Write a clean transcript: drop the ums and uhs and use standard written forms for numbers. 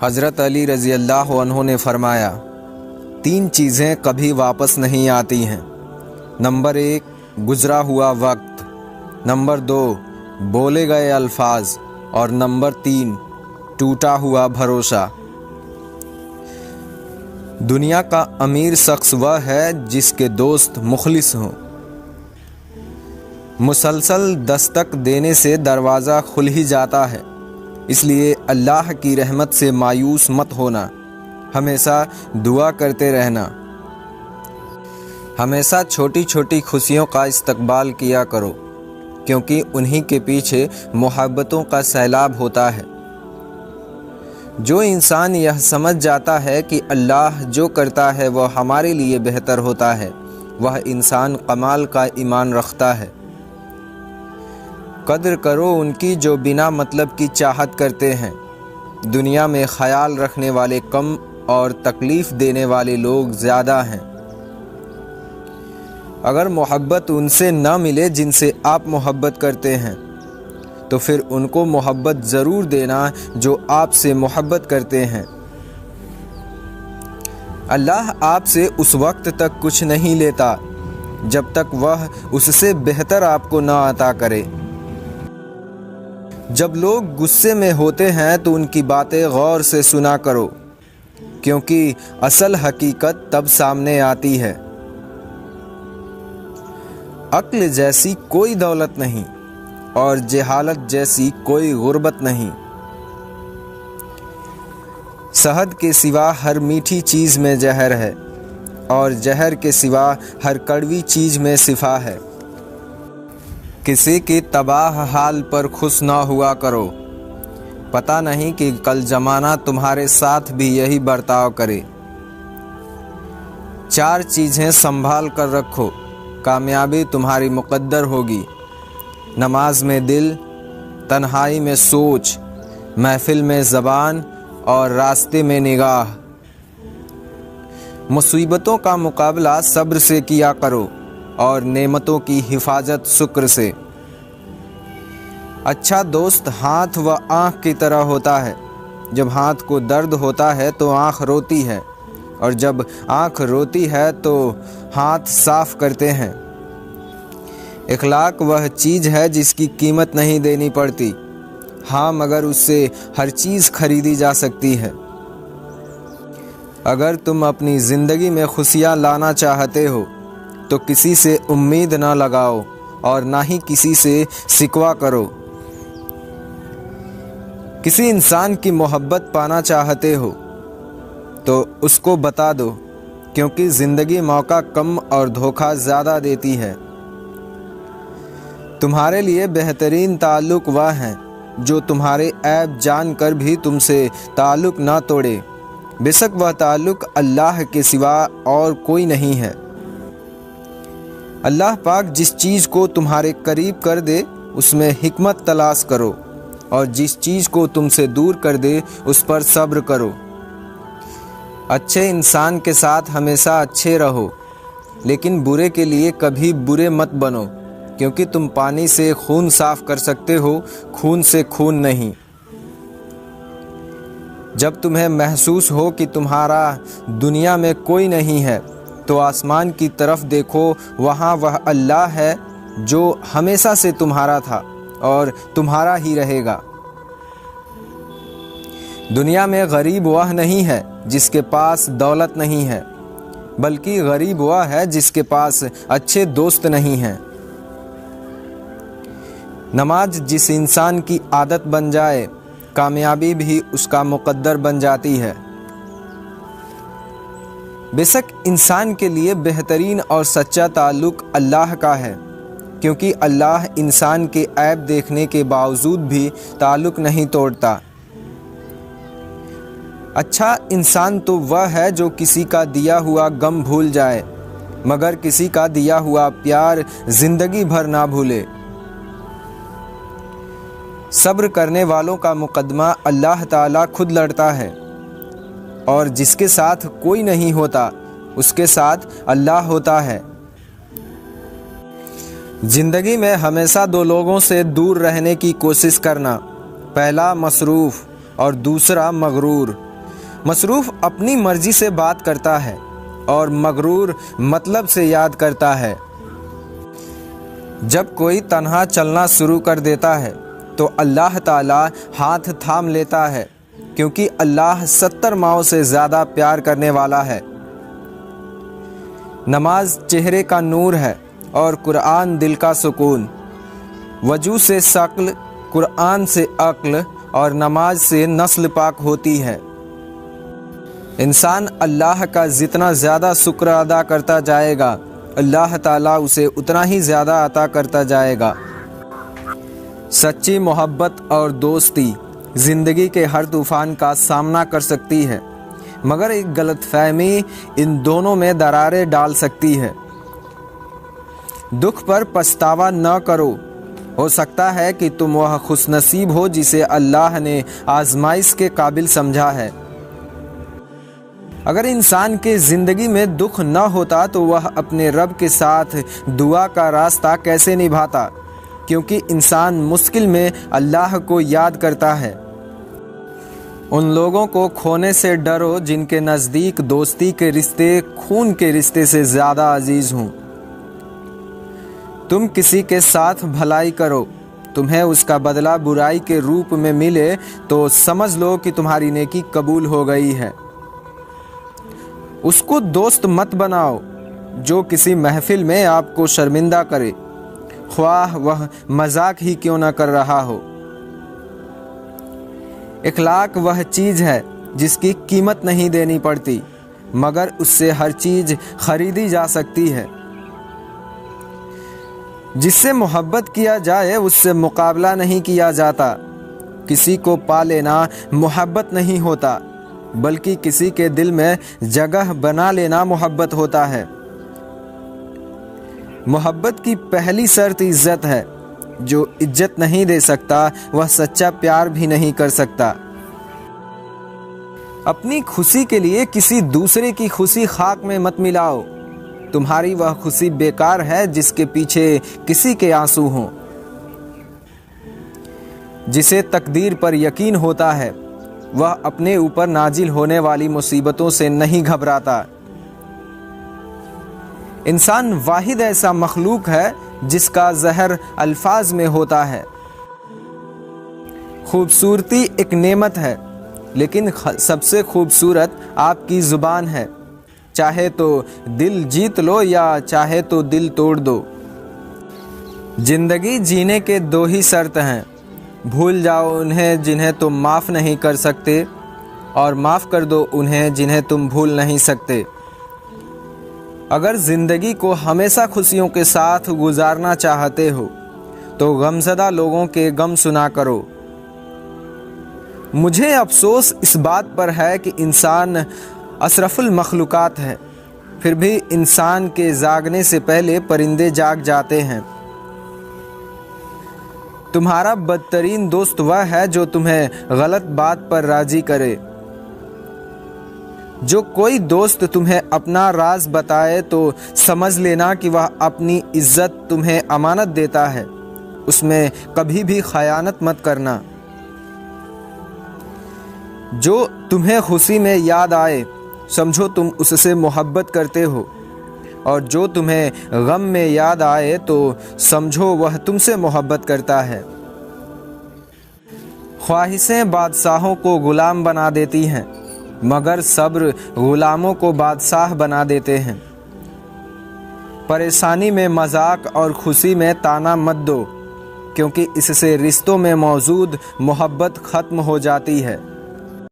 हज़रत अली रज़ी अल्लाह अन्हु ने फरमाया, 3 चीज़ें कभी वापस नहीं आती हैं। नंबर 1, गुज़रा हुआ वक्त। नंबर 2, बोले गए अल्फाज। और नंबर 3, टूटा हुआ भरोसा। दुनिया का अमीर शख्स वह है जिसके दोस्त मुखलिस हों। मुसलसल दस्तक देने से दरवाज़ा खुल ही जाता है, इसलिए अल्लाह की रहमत से मायूस मत होना। हमेशा दुआ करते रहना। हमेशा छोटी छोटी खुशियों का इस्तकबाल किया करो, क्योंकि उन्हीं के पीछे मोहब्बतों का सैलाब होता है। जो इंसान यह समझ जाता है कि अल्लाह जो करता है वह हमारे लिए बेहतर होता है, वह इंसान कमाल का ईमान रखता है। कद्र करो उनकी जो बिना मतलब की चाहत करते हैं। दुनिया में ख्याल रखने वाले कम और तकलीफ़ देने वाले लोग ज़्यादा हैं। अगर मोहब्बत उनसे न मिले जिनसे आप मोहब्बत करते हैं, तो फिर उनको मोहब्बत ज़रूर देना जो आपसे मोहब्बत करते हैं। अल्लाह आपसे उस वक्त तक कुछ नहीं लेता जब तक वह उससे बेहतर आपको न अता करे। जब लोग गुस्से में होते हैं तो उनकी बातें गौर से सुना करो, क्योंकि असल हकीकत तब सामने आती है। अक्ल जैसी कोई दौलत नहीं और जहालत जैसी कोई गुर्बत नहीं। शहद के सिवा हर मीठी चीज़ में जहर है और जहर के सिवा हर कड़वी चीज़ में शिफा है। किसी की तबाह हाल पर खुश ना हुआ करो, पता नहीं कि कल ज़माना तुम्हारे साथ भी यही बर्ताव करे। 4 चीज़ें संभाल कर रखो, कामयाबी तुम्हारी मुक़द्दर होगी। नमाज में दिल, तन्हाई में सोच, महफिल में ज़बान और रास्ते में निगाह। मुसीबतों का मुकाबला सब्र से किया करो और नेमतों की हिफाजत शुक्र से। अच्छा दोस्त हाथ व आँख की तरह होता है। जब हाथ को दर्द होता है तो आँख रोती है, और जब आँख रोती है तो हाथ साफ करते हैं। इखलाक वह चीज़ है जिसकी कीमत नहीं देनी पड़ती, हाँ मगर उससे हर चीज़ खरीदी जा सकती है। अगर तुम अपनी ज़िंदगी में खुशियाँ लाना चाहते हो तो किसी से उम्मीद ना लगाओ और ना ही किसी से शिकवा करो। किसी इंसान की मोहब्बत पाना चाहते हो तो उसको बता दो, क्योंकि ज़िंदगी मौका कम और धोखा ज़्यादा देती है। तुम्हारे लिए बेहतरीन ताल्लुक़ वह हैं जो तुम्हारे ऐब जानकर भी तुमसे ताल्लुक़ ना तोड़े, बेशक वह ताल्लुक़ अल्लाह के सिवा और कोई नहीं है। अल्लाह पाक जिस चीज़ को तुम्हारे करीब कर दे उसमें हिकमत तलाश करो, और जिस चीज़ को तुमसे दूर कर दे उस पर सब्र करो। अच्छे इंसान के साथ हमेशा अच्छे रहो, लेकिन बुरे के लिए कभी बुरे मत बनो, क्योंकि तुम पानी से खून साफ कर सकते हो, खून से खून नहीं। जब तुम्हें महसूस हो कि तुम्हारा दुनिया में कोई नहीं है तो आसमान की तरफ देखो, वहाँ वह अल्लाह है जो हमेशा से तुम्हारा था और तुम्हारा ही रहेगा। दुनिया में गरीब वह नहीं है जिसके पास दौलत नहीं है, बल्कि गरीब वह है जिसके पास अच्छे दोस्त नहीं हैं। नमाज जिस इंसान की आदत बन जाए, कामयाबी भी उसका मुक़द्दर बन जाती है। बेशक इंसान के लिए बेहतरीन और सच्चा ताल्लुक़ अल्लाह का है, क्योंकि अल्लाह इंसान के ऐब देखने के बावजूद भी ताल्लुक़ नहीं तोड़ता। अच्छा इंसान तो वह है जो किसी का दिया हुआ गम भूल जाए, मगर किसी का दिया हुआ प्यार ज़िंदगी भर ना भूले। सब्र करने वालों का मुकदमा अल्लाह ताला खुद लड़ता है, और जिसके साथ कोई नहीं होता उसके साथ अल्लाह होता है। ज़िंदगी में हमेशा दो लोगों से दूर रहने की कोशिश करना। पहला मसरूफ़ और दूसरा मगरूर। मसरूफ़ अपनी मर्ज़ी से बात करता है और मगरूर मतलब से याद करता है। जब कोई तन्हा चलना शुरू कर देता है तो अल्लाह ताला हाथ थाम लेता है, क्योंकि अल्लाह 70 माओं से ज़्यादा प्यार करने वाला है। नमाज चेहरे का नूर है और कुरान दिल का सुकून। वजू से शक्ल, कुरान से अक्ल और नमाज से नस्ल पाक होती है। इंसान अल्लाह का जितना ज़्यादा शुक्र अदा करता जाएगा, अल्लाह ताला उसे उतना ही ज़्यादा अता करता जाएगा। सच्ची मोहब्बत और दोस्ती ज़िंदगी के हर तूफ़ान का सामना कर सकती है, मगर एक गलतफहमी इन दोनों में दरारें डाल सकती है। दुख पर पछतावा न करो। हो सकता है कि तुम वह खुशनसीब हो जिसे अल्लाह ने आजमाइश के काबिल समझा है। अगर इंसान के ज़िंदगी में दुख न होता तो वह अपने रब के साथ दुआ का रास्ता कैसे निभाता, क्योंकि इंसान मुश्किल में अल्लाह को याद करता है। उन लोगों को खोने से डरो जिनके नज़दीक दोस्ती के रिश्ते खून के रिश्ते से ज़्यादा अजीज़ हों। तुम किसी के साथ भलाई करो, तुम्हें उसका बदला बुराई के रूप में मिले तो समझ लो कि तुम्हारी नेकी कबूल हो गई है। उसको दोस्त मत बनाओ जो किसी महफिल में आपको शर्मिंदा करे, ख्वाह वह मजाक ही क्यों न कर रहा हो। इखलाक वह चीज़ है जिसकी कीमत नहीं देनी पड़ती, मगर उससे हर चीज़ खरीदी जा सकती है। जिससे मोहब्बत किया जाए उससे मुकाबला नहीं किया जाता। किसी को पा लेना मोहब्बत नहीं होता, बल्कि किसी के दिल में जगह बना लेना मोहब्बत होता है। मोहब्बत की पहली शर्त इज्जत है। जो इज्जत नहीं दे सकता वह सच्चा प्यार भी नहीं कर सकता। अपनी खुशी के लिए किसी दूसरे की खुशी खाक में मत मिलाओ। तुम्हारी वह खुशी बेकार है जिसके पीछे किसी के आंसू हों। जिसे तकदीर पर यकीन होता है वह अपने ऊपर नाजिल होने वाली मुसीबतों से नहीं घबराता। इंसान वाहिद ऐसा मखलूक है जिसका जहर अल्फाज में होता है। खूबसूरती एक नेमत है, लेकिन सबसे खूबसूरत आपकी ज़ुबान है। चाहे तो दिल जीत लो या चाहे तो दिल तोड़ दो। जिंदगी जीने के दो ही शर्त हैं, भूल जाओ उन्हें जिन्हें तुम माफ़ नहीं कर सकते, और माफ़ कर दो उन्हें जिन्हें तुम भूल नहीं सकते। अगर ज़िंदगी को हमेशा खुशियों के साथ गुजारना चाहते हो तो गमज़दा लोगों के गम सुना करो। मुझे अफसोस इस बात पर है कि इंसान अशरफुल मखलूक़ात है, फिर भी इंसान के जागने से पहले परिंदे जाग जाते हैं। तुम्हारा बदतरीन दोस्त वह है जो तुम्हें गलत बात पर राज़ी करे। जो कोई दोस्त तुम्हें अपना राज बताए तो समझ लेना कि वह अपनी इज्जत तुम्हें अमानत देता है, उसमें कभी भी खयानत मत करना। जो तुम्हें खुशी में याद आए समझो तुम उससे मोहब्बत करते हो, और जो तुम्हें गम में याद आए तो समझो वह तुमसे मोहब्बत करता है। ख्वाहिशें बादशाहों को गुलाम बना देती हैं, मगर सब्र गुलामों को बादशाह बना देते हैं। परेशानी में मजाक और खुशी में ताना मत दो, क्योंकि इससे रिश्तों में मौजूद मोहब्बत ख़त्म हो जाती है।